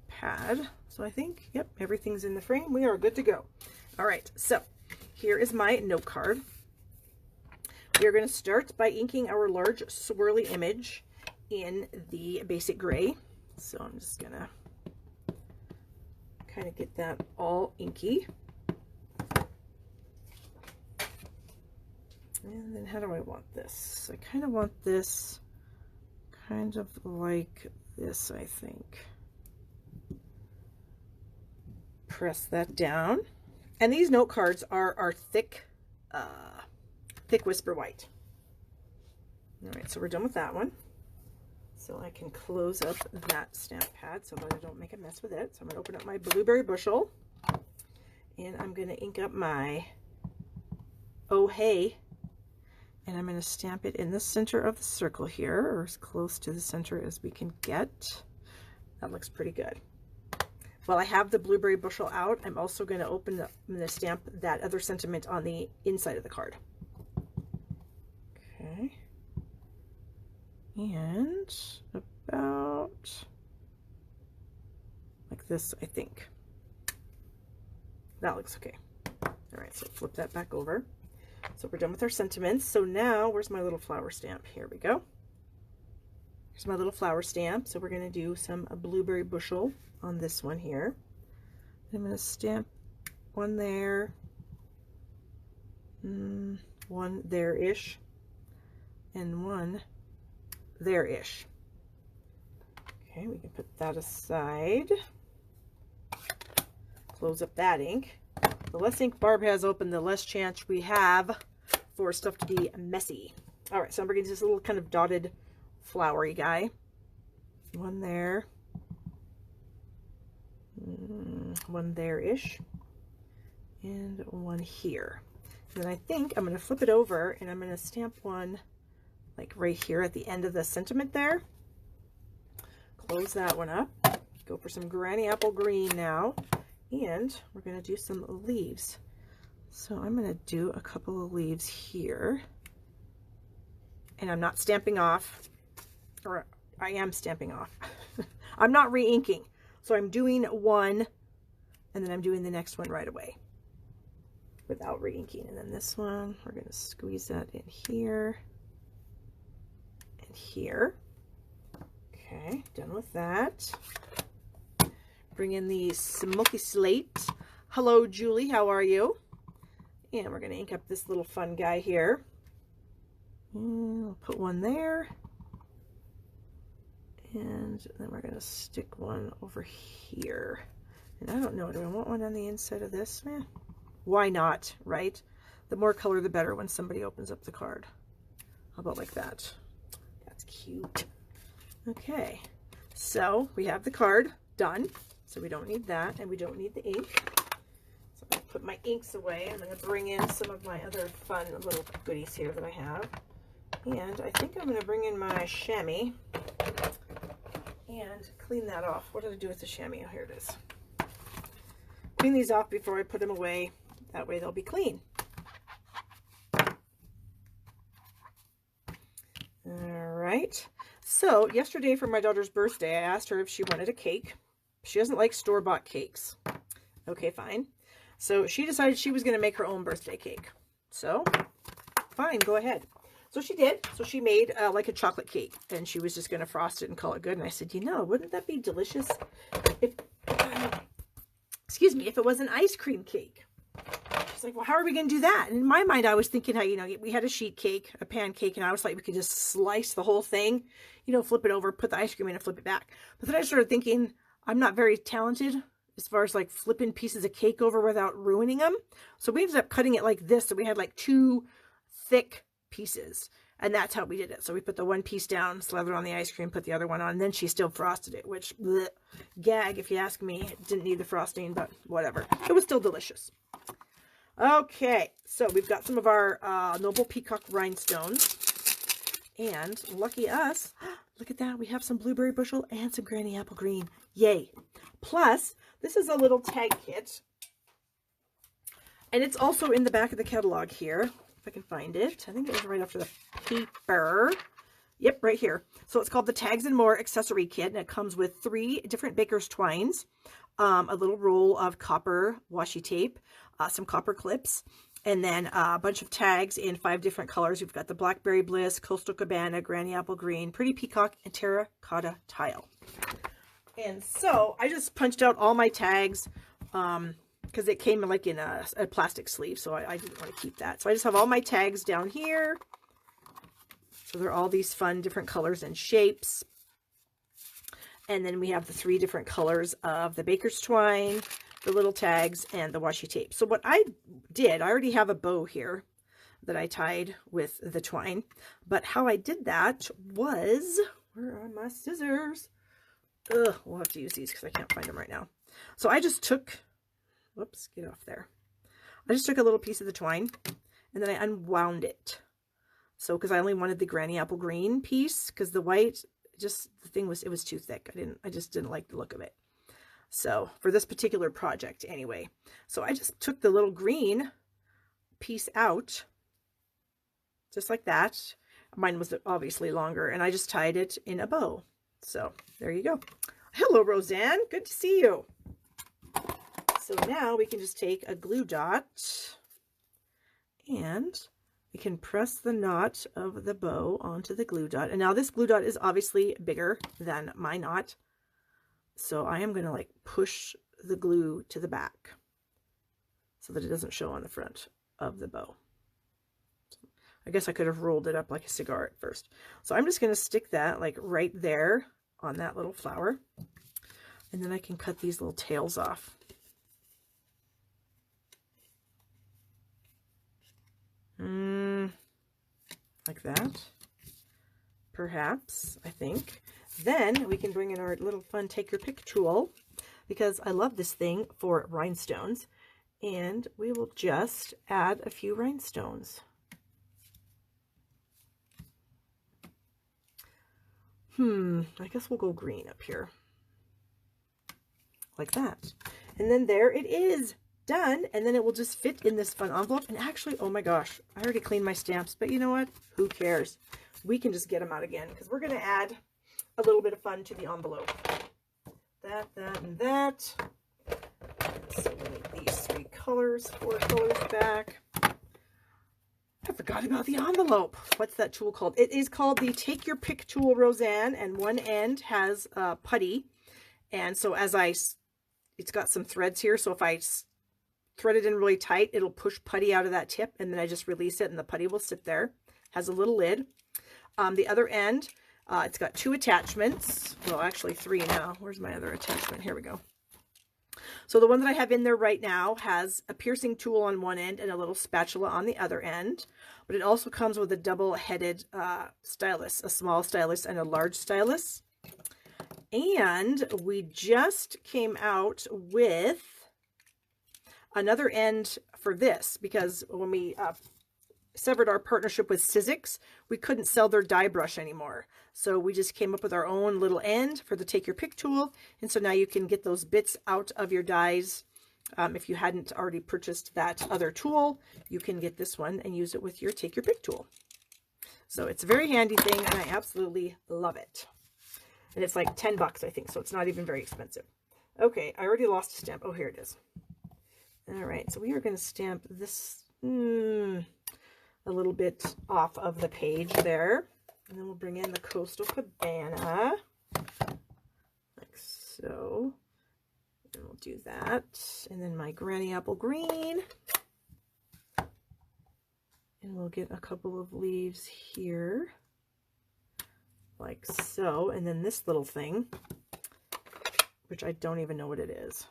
[SPEAKER 1] pad. So I think, yep, everything's in the frame. We are good to go. All right, so here is my note card. We are going to start by inking our large swirly image in the Basic Gray. So I'm just going to kind of get that all inky. And then how do I want this? I kind of want this kind of like this, I think. Press that down. And these note cards are thick Whisper White. All right, so we're done with that one. So I can close up that stamp pad so that I don't make a mess with it. So I'm going to open up my Blueberry Bushel, and I'm going to ink up my Oh Hey, and I'm going to stamp it in the center of the circle here, or as close to the center as we can get. That looks pretty good. While I have the Blueberry Bushel out, I'm also going to I'm going to stamp that other sentiment on the inside of the card. Okay. And about like this, I think. That looks okay. All right, so flip that back over. So we're done with our sentiments. So now, where's my little flower stamp? Here we go. Here's my little flower stamp. So we're going to do some Blueberry Bushel on this one here. I'm going to stamp one there, one there-ish, and one there-ish. Okay, we can put that aside. Close up that ink. The less ink Barb has open, the less chance we have for stuff to be messy. All right, so I'm bringing this little kind of dotted flowery guy. One there. One there-ish. And one here. And then I think I'm going to flip it over and I'm going to stamp one like right here at the end of the sentiment there. Close that one up. Go for some Granny Apple Green now. And we're going to do some leaves. So I'm going to do a couple of leaves here. And I'm not stamping off, or I am stamping off. I'm not re-inking. So I'm doing one, and then I'm doing the next one right away without re-inking. And then this one, we're going to squeeze that in here and here. Okay, done with that. Bring in the Smoky Slate. Hello, Julie, how are you? And we're going to ink up this little fun guy here. And we'll put one there. And then we're going to stick one over here. And I don't know, do I want one on the inside of this? Why not, right? The more color, the better when somebody opens up the card. How about like that? That's cute. Okay, so we have the card done. So we don't need that, and we don't need the ink. So I'm going to put my inks away. I'm going to bring in some of my other fun little goodies here that I have. And I think I'm going to bring in my chamois and clean that off. What did I do with the chamois? Oh, here it is. Clean these off before I put them away. That way they'll be clean. All right. So yesterday for my daughter's birthday, I asked her if she wanted a cake. She doesn't like store-bought cakes. Okay, fine. So she decided she was going to make her own birthday cake. So, fine, go ahead. So she did. So she made like a chocolate cake, and she was just going to frost it and call it good. And I said, you know, wouldn't that be delicious if, excuse me, if it was an ice cream cake? She's like, well, how are we going to do that? And in my mind, I was thinking how, you know, we had a sheet cake, a pancake, and I was like, we could just slice the whole thing, you know, flip it over, put the ice cream in and flip it back. But then I started thinking, I'm not very talented as far as like flipping pieces of cake over without ruining them. So we ended up cutting it like this. So we had like 2 thick pieces, and that's how we did it. So we put the one piece down, slathered on the ice cream, put the other one on, and then she still frosted it, which bleh, gag if you ask me. It didn't need the frosting, but whatever. It was still delicious. Okay, so we've got some of our Noble Peacock Rhinestones, and lucky us, look at that, we have some blueberry bushel and some granny apple green. Yay. Plus, this is a little tag kit, and it's also in the back of the catalog here, if I can find it. I think it was right after the paper. Yep, right here. So it's called the Tags and More Accessory Kit, and it comes with 3 different baker's twines, a little roll of copper washi tape, some copper clips, and then a bunch of tags in 5 different colors. We've got the Blackberry Bliss, Coastal Cabana, Granny Apple Green, Pretty Peacock, and Terracotta Tile. And so I just punched out all my tags because it came like in a plastic sleeve, so I didn't want to keep that. So I just have all my tags down here. So they're all these fun different colors and shapes. And then we have the 3 different colors of the baker's twine, the little tags, and the washi tape. So what I did, I already have a bow here that I tied with the twine. But how I did that was, where are my scissors? Ugh, we'll have to use these because I can't find them right now. So I just took, whoops, get off there. I just took a little piece of the twine, and then I unwound it. So, because I only wanted the Granny Apple Green piece, because the white, just, the thing was, it was too thick. I just didn't like the look of it. So, for this particular project, anyway. So, I just took the little green piece out, just like that. Mine was obviously longer, and I just tied it in a bow. So, there you go. Hello, Roseanne. Good to see you. So, now we can just take a glue dot, and we can press the knot of the bow onto the glue dot. And now this glue dot is obviously bigger than my knot. So I am going to like push the glue to the back so that it doesn't show on the front of the bow. I guess I could have rolled it up like a cigar at first. So I'm just going to stick that like right there on that little flower. And then I can cut these little tails off. Like that, perhaps, I think. Then we can bring in our little fun take your pick tool, because I love this thing for rhinestones, and we will just add a few rhinestones. I guess we'll go green up here, like that. And then there it is. Done, and then it will just fit in this fun envelope. And actually, oh my gosh, I already cleaned my stamps, but you know what? Who cares? We can just get them out again, because we're going to add a little bit of fun to the envelope. That, and that. So we need these 3 colors, 4 colors back. I forgot about the envelope. What's that tool called? It is called the Take Your Pick tool, Roseanne, and one end has putty. And so it's got some threads here, so if I thread it in really tight, it'll push putty out of that tip, and then I just release it and the putty will sit there. Has a little lid. The other end, it's got 2 attachments. Well, actually 3 now. Where's my other attachment? Here we go. So the one that I have in there right now has a piercing tool on one end and a little spatula on the other end. But it also comes with a double-headed stylus, a small stylus and a large stylus. And we just came out with another end for this, because when we severed our partnership with Sizzix, we couldn't sell their die brush anymore. So we just came up with our own little end for the Take Your Pick tool. And so now you can get those bits out of your dies. If you hadn't already purchased that other tool, you can get this one and use it with your Take Your Pick tool. So it's a very handy thing, and I absolutely love it. And it's like 10 bucks, I think, so it's not even very expensive. Okay, I already lost a stamp. Oh, here it is. All right, so we are going to stamp this. a little bit off of the page there. And then we'll bring in the Coastal Cabana, like so. And we'll do that. And then my Granny Apple Green. And we'll get a couple of leaves here, like so. And then this little thing, which I don't even know what it is.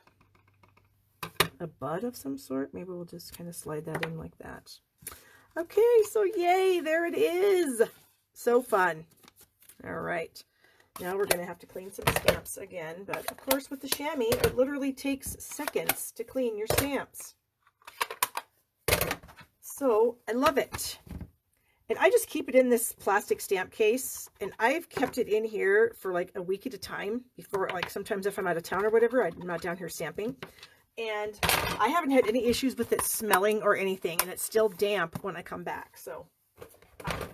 [SPEAKER 1] A bud of some sort. Maybe we'll just kind of slide that in like that. Okay, so yay, there it is. So fun. All right. Now we're going to have to clean some stamps again. But of course, with the chamois, it literally takes seconds to clean your stamps. So I love it. And I just keep it in this plastic stamp case. And I've kept it in here for like a week at a time before, like sometimes if I'm out of town or whatever, I'm not down here stamping. And I haven't had any issues with it smelling or anything. And it's still damp when I come back. So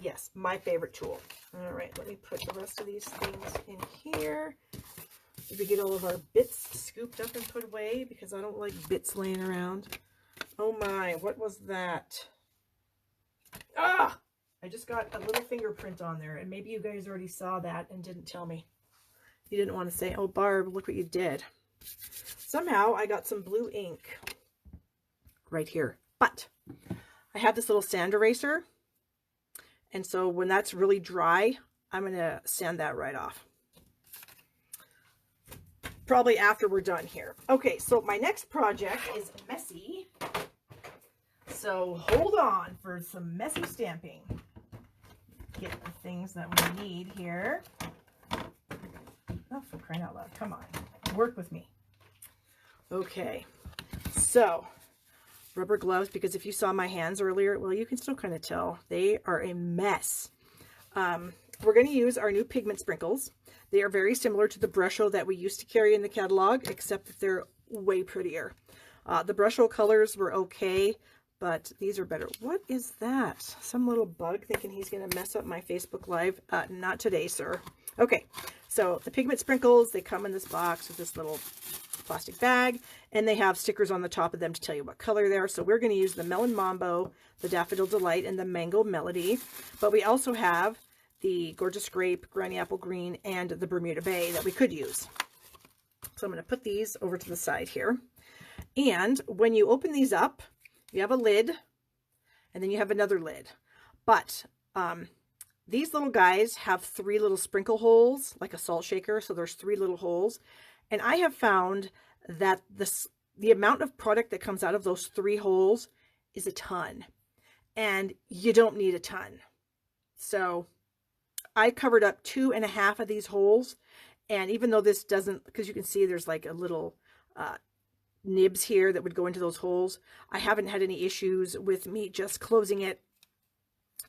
[SPEAKER 1] yes, my favorite tool. All right, let me put the rest of these things in here. We get all of our bits scooped up and put away because I don't like bits laying around. Oh my, what was that? Ah! I just got a little fingerprint on there, and maybe you guys already saw that and didn't tell me. You didn't want to say, oh Barb, look what you did. Somehow I got some blue ink right here, but I have this little sand eraser. And so when that's really dry, I'm going to sand that right off. Probably after we're done here. Okay, so my next project is messy. So hold on for some messy stamping. Get the things that we need here. Oh, for crying out loud. Come on. Work with me. Okay. So rubber gloves, because if you saw my hands earlier, well, you can still kind of tell they are a mess. We're going to use our new Pigment Sprinkles. They are very similar to the Brusho that we used to carry in the catalog, except that they're way prettier. The Brusho colors were okay, but these are better. What is that? Some little bug thinking he's going to mess up my Facebook Live. Not today, sir. Okay, so the Pigment Sprinkles, they come in this box with this little plastic bag, and they have stickers on the top of them to tell you what color they are. So we're going to use the Melon Mambo, the Daffodil Delight, and the Mango Melody. But we also have the Gorgeous Grape, Granny Apple Green, and the Bermuda Bay that we could use. So I'm going to put these over to the side here. And when you open these up, you have a lid, and then you have another lid. But these little guys have 3 little sprinkle holes, like a salt shaker. So there's 3 little holes. And I have found that the amount of product that comes out of those 3 holes is a ton. And you don't need a ton. So I covered up 2.5 of these holes. And even though this doesn't, because you can see there's like a little nibs here that would go into those holes, I haven't had any issues with me just closing it,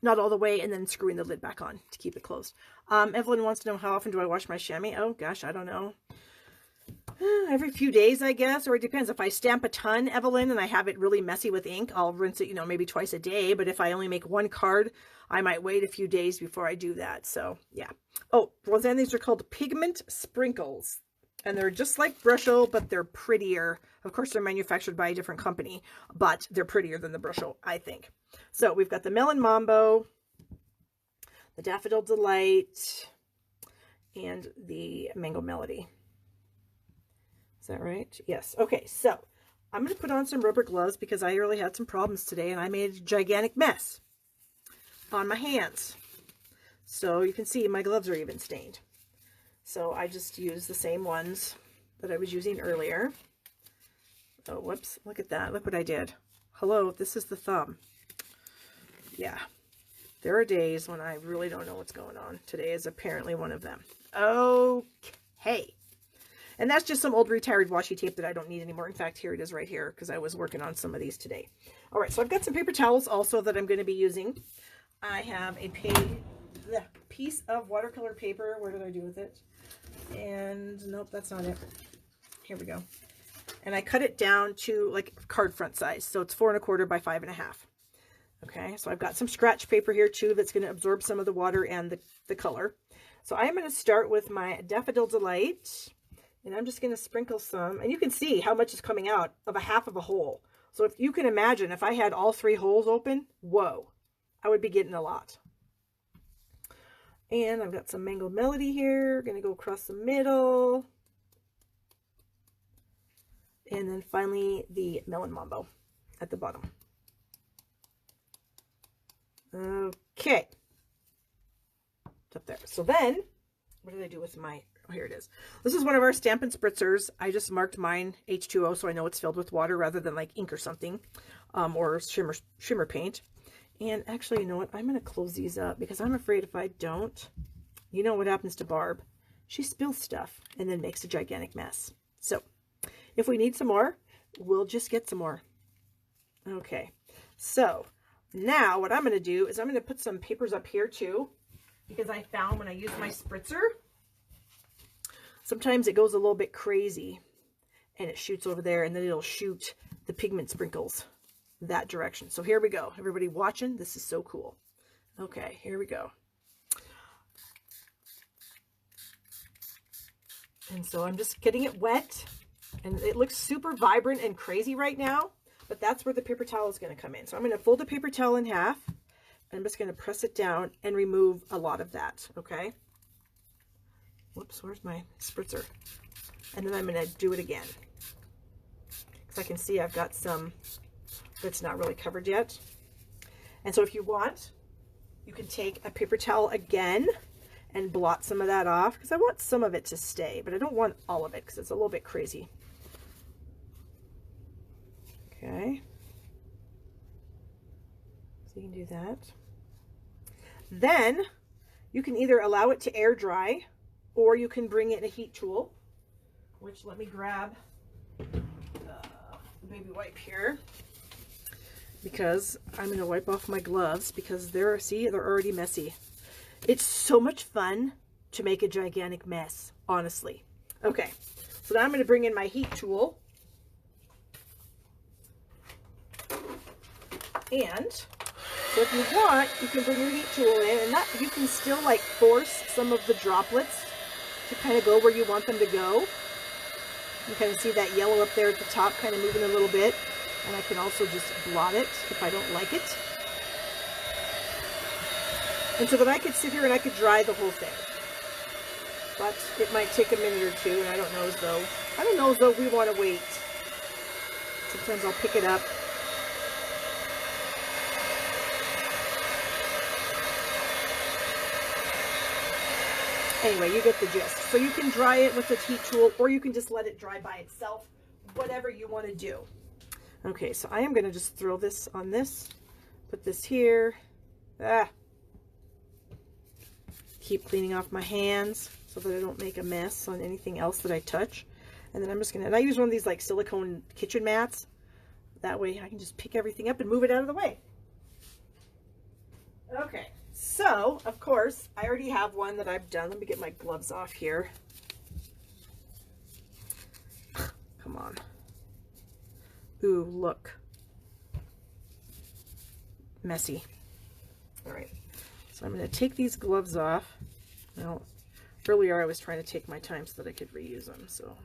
[SPEAKER 1] not all the way, and then screwing the lid back on to keep it closed. Evelyn wants to know, how often do I wash my chamois? Oh gosh, I don't know. Every few days, I guess, or it depends. If I stamp a ton, Evelyn, and I have it really messy with ink, I'll rinse it, maybe twice a day. But if I only make 1 card, I might wait a few days before I do that. So, yeah. Oh, Roseanne, these are called Pigment Sprinkles. And they're just like Brusho, but they're prettier. Of course, they're manufactured by a different company, but they're prettier than the Brusho, I think. So, we've got the Melon Mambo, the Daffodil Delight, and the Mango Melody. Is that right? Yes. Okay, so I'm going to put on some rubber gloves because I really had some problems today and I made a gigantic mess on my hands. So you can see my gloves are even stained. So I just used the same ones that I was using earlier. Oh, whoops. Look at that. Look what I did. Hello, this is the thumb. Yeah. There are days when I really don't know what's going on. Today is apparently one of them. Okay. And that's just some old retired washi tape that I don't need anymore. In fact, here it is right here because I was working on some of these today. All right, so I've got some paper towels also that I'm going to be using. I have a piece of watercolor paper. Where did I do with it? And nope, that's not it. Here we go. And I cut it down to like card front size. So it's 4 1/4 by 5 1/2. Okay, so I've got some scratch paper here too that's going to absorb some of the water and the color. So I am going to start with my Daffodil Delight. And I'm just going to sprinkle some, and you can see how much is coming out of a 1/2 of a hole. So if you can imagine, if I had all 3 holes open, whoa, I would be getting a lot. And I've got some Mango Melody here. Going to go across the middle. And then finally the Melon Mambo at the bottom. Okay. It's up there. So then, what did I do with my, oh, here it is. This is one of our Stampin Spritzers. I just marked mine H2O so I know it's filled with water rather than like ink or something, or shimmer paint. And actually, you know what? I'm going to close these up because I'm afraid if I don't, you know what happens to Barb. She spills stuff and then makes a gigantic mess. So if we need some more, we'll just get some more. Okay. So now what I'm going to do is I'm going to put some papers up here too, because I found when I use my spritzer, sometimes it goes a little bit crazy and it shoots over there and then it'll shoot the pigment sprinkles that direction. So here we go. Everybody watching, this is so cool. Okay, here we go. And so I'm just getting it wet and it looks super vibrant and crazy right now, but that's where the paper towel is going to come in. So I'm going to fold the paper towel in half and I'm just going to press it down and remove a lot of that. Okay. Whoops, where's my spritzer? And then I'm going to do it again. Because I can see I've got some that's not really covered yet. And so if you want, you can take a paper towel again and blot some of that off, because I want some of it to stay, but I don't want all of it because it's a little bit crazy. Okay. So you can do that. Then you can either allow it to air dry or you can bring it in a heat tool, which let me grab the baby wipe here, because I'm going to wipe off my gloves because they're already messy. It's so much fun to make a gigantic mess, honestly. Okay, so now I'm going to bring in my heat tool. And so if you want, you can bring your heat tool in, and that you can still like force some of the droplets to kind of go where you want them to go. You kind of see that yellow up there at the top kind of moving a little bit. And I can also just blot it if I don't like it. And so that I could sit here and I could dry the whole thing. But it might take a minute or two, and I don't know as though we want to wait. Sometimes I'll pick it up. Anyway, you get the gist. So you can dry it with a heat tool, or you can just let it dry by itself, whatever you want to do. Okay, so I am going to just throw this on this, put this here. Keep cleaning off my hands so that I don't make a mess on anything else that I touch. And then I'm just going to, and I use one of these like silicone kitchen mats. That way I can just pick everything up and move it out of the way. Okay, so of course I already have one that I've done. Let me get my gloves off here. Come on. Ooh, look. Messy. All right. So I'm going to take these gloves off. Now, earlier I was trying to take my time so that I could reuse them. So,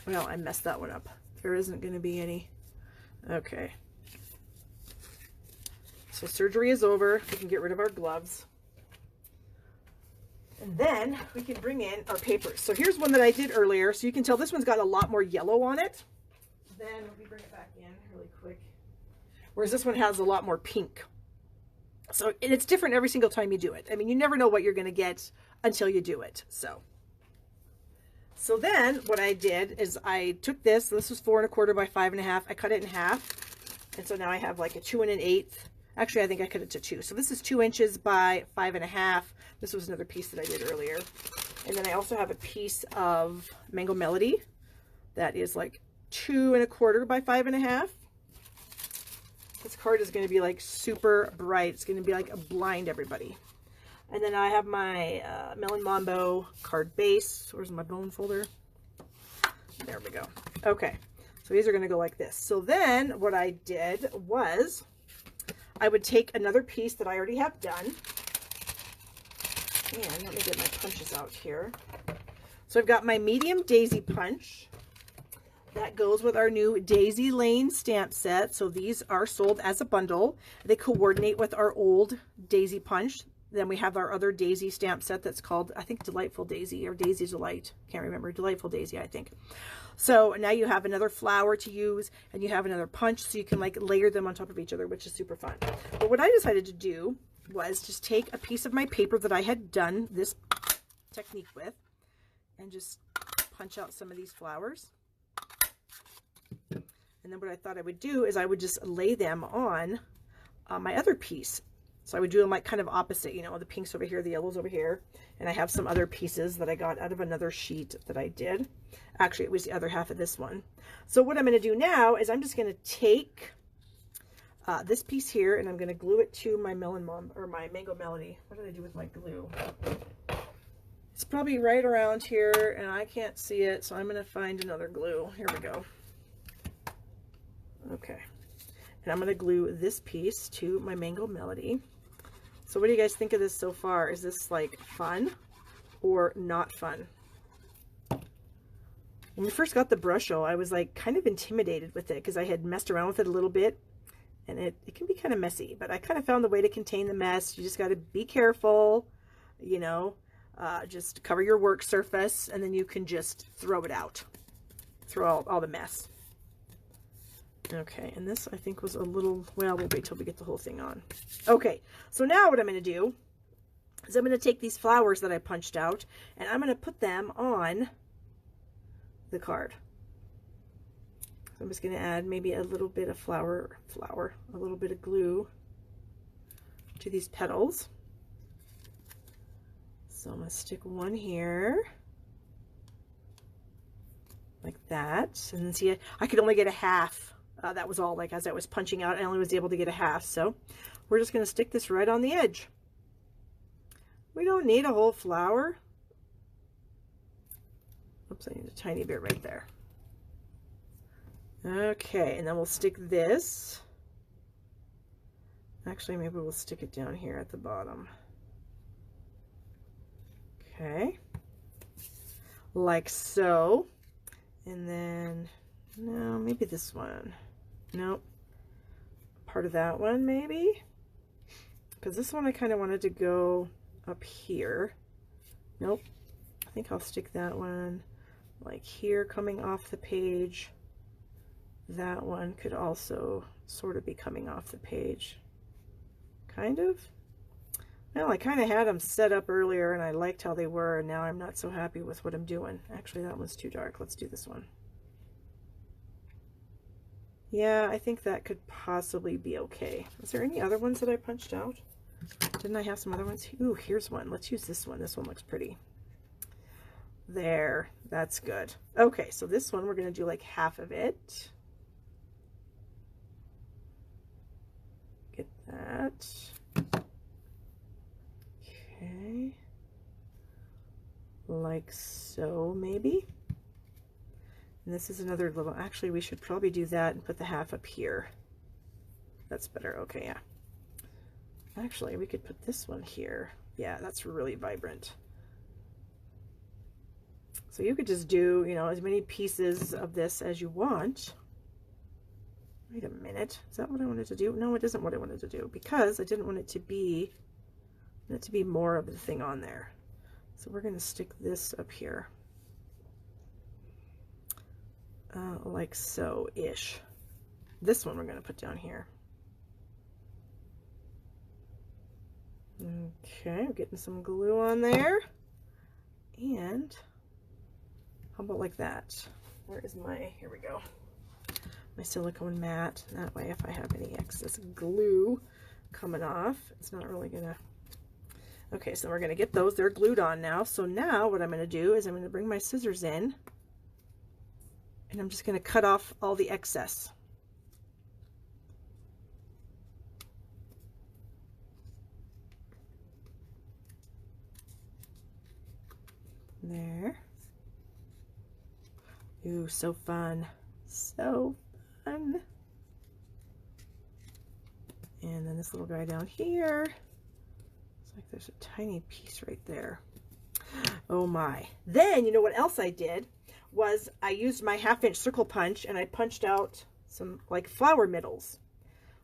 [SPEAKER 1] well, I messed that one up. There isn't going to be any. Okay. So surgery is over. We can get rid of our gloves. And then we can bring in our papers. So here's one that I did earlier. So you can tell this one's got a lot more yellow on it. Then let me bring it back in really quick. Whereas this one has a lot more pink. So, and it's different every single time you do it. I mean, you never know what you're going to get until you do it. So then what I did is I took this. This was 4 1/4 by 5 1/2. I cut it in half. And so now I have like a 2 1/8. Actually, I think I cut it to 2. So this is 2 inches by 5 1/2. This was another piece that I did earlier. And then I also have a piece of Mango Melody that is like 2 1/4 by 5 1/2. This card is going to be like super bright. It's going to be like a blind everybody. And then I have my Melon Mambo card base. Where's my bone folder? There we go. Okay, so these are going to go like this. So then what I did was I would take another piece that I already have done. And let me get my punches out here. So I've got my medium daisy punch. That goes with our new Daisy Lane stamp set. So these are sold as a bundle. They coordinate with our old Daisy Punch. Then we have our other Daisy stamp set that's called, I think, Delightful Daisy or Daisy Delight. Can't remember. Delightful Daisy, I think. So now you have another flower to use and you have another punch, so you can like layer them on top of each other, which is super fun. But what I decided to do was just take a piece of my paper that I had done this technique with and just punch out some of these flowers. And then what I thought I would do is I would just lay them on my other piece. So I would do them like kind of opposite, you know, the pinks over here, the yellows over here. And I have some other pieces that I got out of another sheet that I did. Actually, it was the other half of this one. So what I'm going to do now is I'm just going to take this piece here and I'm going to glue it to my my Mango Melody. What did I do with my glue? It's probably right around here and I can't see it. So I'm going to find another glue. Here we go. Okay. And I'm going to glue this piece to my Mango Melody. So what do you guys think of this so far? Is this like fun or not fun? When we first got the Brusho, I was like kind of intimidated with it because I had messed around with it a little bit and it can be kind of messy, but I kind of found the way to contain the mess. You just got to be careful, you know, just cover your work surface and then you can just throw it out, throw all the mess. Okay, and this I think was a little, well, we'll wait till we get the whole thing on. Okay, so now what I'm going to do is I'm going to take these flowers that I punched out and I'm going to put them on the card. So I'm just going to add maybe a little bit of a little bit of glue to these petals. So I'm going to stick one here like that, and then see, I could only get a half. That was all, like as I was punching out, I only was able to get a half. So we're just going to stick this right on the edge. We don't need a whole flower. Oops, I need a tiny bit right there. Okay, and then we'll stick this. Actually, maybe we'll stick it down here at the bottom. Okay, like so. And then, no, maybe this one. Nope. Part of that one, maybe? Because this one I kind of wanted to go up here. Nope. I think I'll stick that one like here coming off the page. That one could also sort of be coming off the page. Kind of. Well, I kind of had them set up earlier and I liked how they were, and now I'm not so happy with what I'm doing. Actually, that one's too dark. Let's do this one. Yeah, I think that could possibly be okay. Is there any other ones that I punched out? Didn't I have some other ones? Ooh, here's one. Let's use this one. This one looks pretty. There, that's good. Okay, so this one we're going to do like half of it. Get that. Okay. Like so, maybe. And this is another little, actually we should probably do that and put the half up here. That's better. Okay, yeah. Actually, we could put this one here. Yeah, that's really vibrant. So you could just do, you know, as many pieces of this as you want. Wait a minute. Is that what I wanted to do? No, it isn't what I wanted to do because I didn't want it to be more of the thing on there. So we're going to stick this up here. Like so-ish. This one we're going to put down here. Okay, I'm getting some glue on there. And how about like that? Where is my, here we go, my silicone mat. That way if I have any excess glue coming off, it's not really going to. Okay, so we're going to get those. They're glued on now. So now what I'm going to do is I'm going to bring my scissors in. And I'm just going to cut off all the excess. There. Ooh, so fun. So fun. And then this little guy down here. It's like there's a tiny piece right there. Oh my. Then, you know what else I did? was I used my 1/2-inch circle punch and I punched out some like flower middles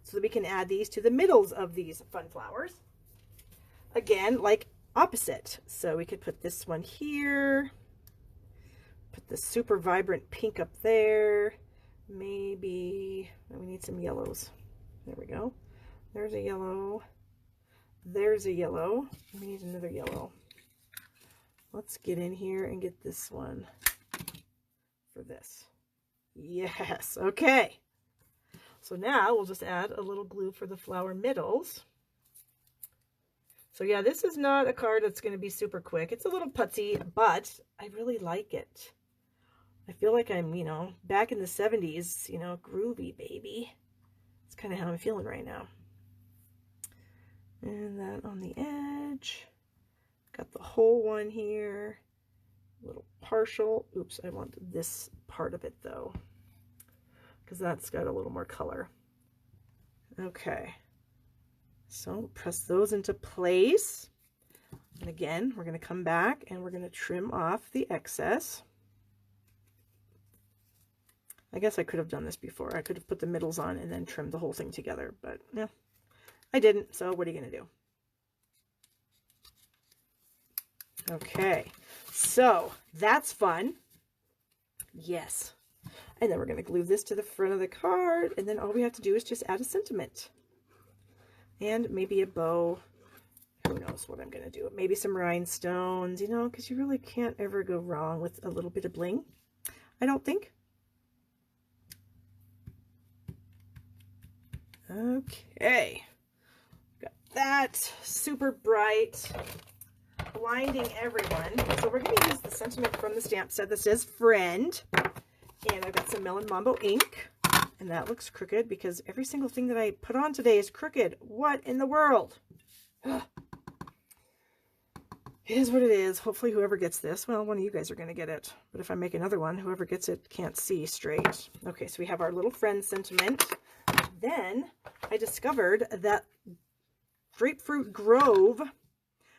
[SPEAKER 1] so that we can add these to the middles of these fun flowers. Again, like opposite. So we could put this one here, put the super vibrant pink up there. Maybe we need some yellows. There we go. There's a yellow. There's a yellow. We need another yellow. Let's get in here and get this one for this. Yes, okay. So now we'll just add a little glue for the flower middles. So yeah, this is not a card that's going to be super quick. It's a little putsy, but I really like it. I feel like I'm, you know, back in the 70s, you know, groovy, baby. It's kind of how I'm feeling right now. And that on the edge. Got the whole one here. A little partial. Oops, I want this part of it though, because that's got a little more color. Okay. So press those into place. And again, we're going to come back and we're going to trim off the excess. I guess I could have done this before. I could have put the middles on and then trimmed the whole thing together, but yeah, I didn't. So what are you going to do? Okay, so that's fun. Yes. And then we're going to glue this to the front of the card. And then all we have to do is just add a sentiment and maybe a bow. Who knows what I'm going to do? Maybe some rhinestones, you know, because you really can't ever go wrong with a little bit of bling, I don't think. Okay, got that super bright, blinding everyone. So we're going to use the sentiment from the stamp set that says friend, and I've got some Melon Mambo ink, and that looks crooked because every single thing that I put on today is crooked. What in the world? Ugh. It is what it is. Hopefully whoever gets this, well, one of you guys are going to get it, but if I make another one, whoever gets it can't see straight. Okay, so we have our little friend sentiment. Then I discovered that Grapefruit Grove,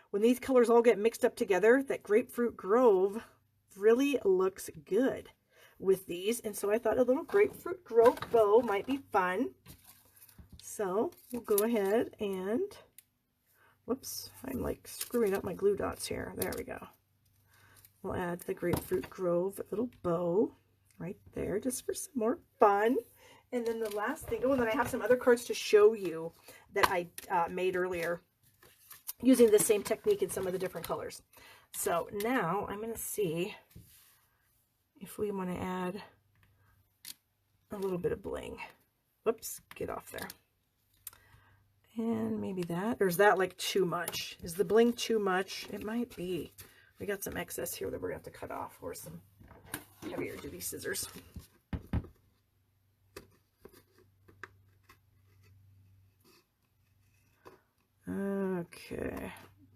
[SPEAKER 1] when these colors all get mixed up together, that Grapefruit Grove really looks good with these. And so I thought a little Grapefruit Grove bow might be fun. So we'll go ahead and, whoops, I'm like screwing up my glue dots here. There we go. We'll add the Grapefruit Grove little bow right there just for some more fun. And then the last thing, oh, and then I have some other cards to show you that I made earlier using the same technique in some of the different colors. So now I'm going to see if we want to add a little bit of bling. Whoops, get off there. And maybe that, or is that like too much? Is the bling too much? It might be. We got some excess here that we're going to have to cut off, or some heavier duty scissors. Okay,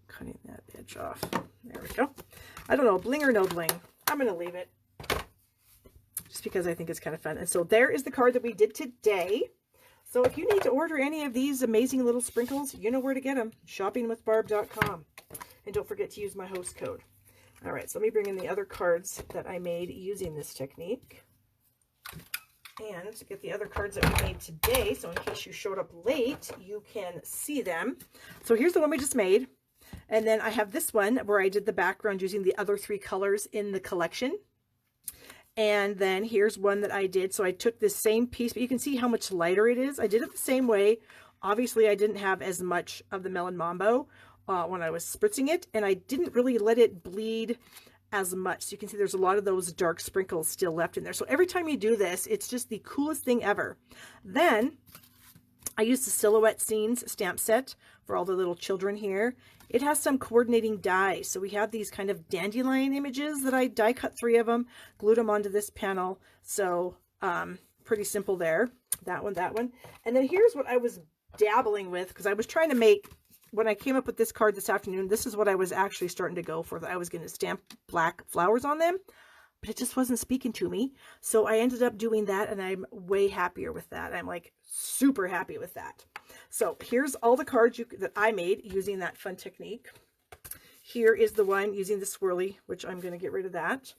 [SPEAKER 1] cutting that edge off. There we go. I don't know, bling or no bling. I'm going to leave it just because I think it's kind of fun. And so there is the card that we did today. So if you need to order any of these amazing little sprinkles, you know where to get them. shoppingwithbarb.com. And don't forget to use my host code. All right, so let me bring in the other cards that I made using this technique. And to get the other cards that we made today, so in case you showed up late, you can see them. So here's the one we just made. And then I have this one where I did the background using the other 3 colors in the collection. And then here's one that I did. So I took this same piece, but you can see how much lighter it is. I did it the same way. Obviously, I didn't have as much of the Melon Mambo when I was spritzing it, and I didn't really let it bleed as much. So you can see there's a lot of those dark sprinkles still left in there. So every time you do this, it's just the coolest thing ever. Then I used the Silhouette Scenes stamp set for all the little children here. It has some coordinating dies. So we have these kind of dandelion images that I die cut 3 of them, glued them onto this panel. So pretty simple there. That one. And then here's what I was dabbling with, because I was trying to make, when I came up with this card this afternoon, this is what I was actually starting to go for, that I was going to stamp black flowers on them, but it just wasn't speaking to me. So I ended up doing that, and I'm way happier with that. I'm like super happy with that. So here's all the cards that I made using that fun technique. Here is the one using the swirly, which I'm going to get rid of that.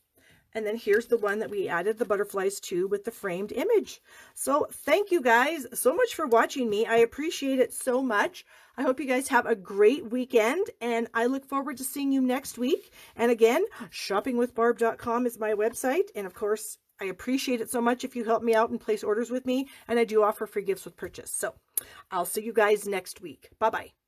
[SPEAKER 1] And then here's the one that we added the butterflies to with the framed image. So thank you guys so much for watching me. I appreciate it so much. I hope you guys have a great weekend, and I look forward to seeing you next week. And again, shoppingwithbarb.com is my website. And of course, I appreciate it so much if you help me out and place orders with me. And I do offer free gifts with purchase. So I'll see you guys next week. Bye-bye.